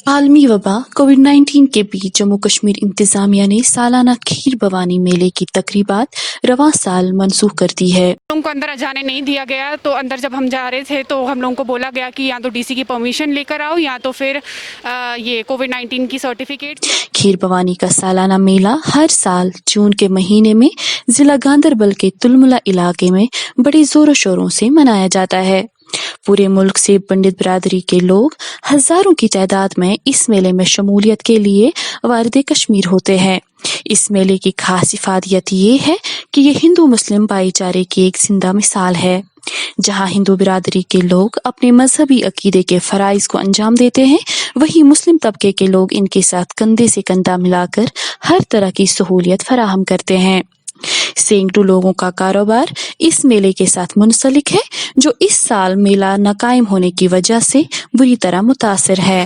आलमी वबा कोविड-19 के बीच जम्मू कश्मीर इंतजामिया ने सालाना खीर भवानी मेले की तकरीबात रवां साल मनसूख कर दी है। लोगों को अंदर जाने नहीं दिया गया, तो अंदर जब हम जा रहे थे तो हम लोगों को बोला गया कि या तो डीसी की परमिशन लेकर आओ या तो फिर ये कोविड-19 की सर्टिफिकेट। खीर भवानी का सालाना मेला हर साल जून के महीने में जिला गांदरबल के तुलमुला इलाके में बड़े जोरों शोरों से मनाया जाता है। पूरे मुल्क से पंडित बिरादरी के लोग हजारों की तादाद में इस मेले में शमूलियत के लिए वारिद कश्मीर होते हैं। इस मेले की खास इफादियत ये है कि ये हिंदू मुस्लिम भाईचारे की एक जिंदा मिसाल है, जहां हिंदू बिरादरी के लोग अपने मजहबी अकीदे के फराइज को अंजाम देते हैं, वहीं मुस्लिम तबके के लोग इनके साथ कंधे से कंधा मिलाकर हर तरह की सहूलियत फराहम करते हैं। सैकड़ों लोगों का कारोबार इस मेले के साथ मुंसलिक है, जो इस साल मेला नाकायम होने की वजह से बुरी तरह मुतासिर है।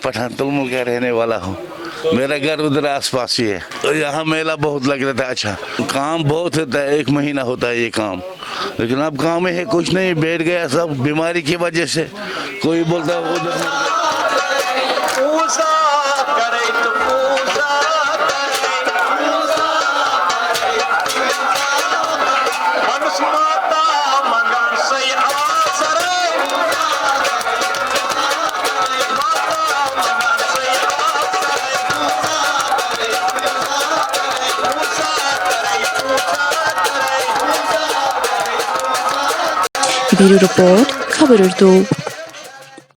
पठान तुलमुल का रहने वाला हूँ, मेरा घर उधर आसपास ही है, तो यहाँ मेला बहुत लग रहा था। अच्छा काम बहुत होता है, 1 महीना होता है ये काम, लेकिन अब काम में है कुछ नहीं, बैठ गया सब बीमारी की वजह से। कोई बोलता है उधर ब्यूरो रिपोर्ट, खबर उर्दू।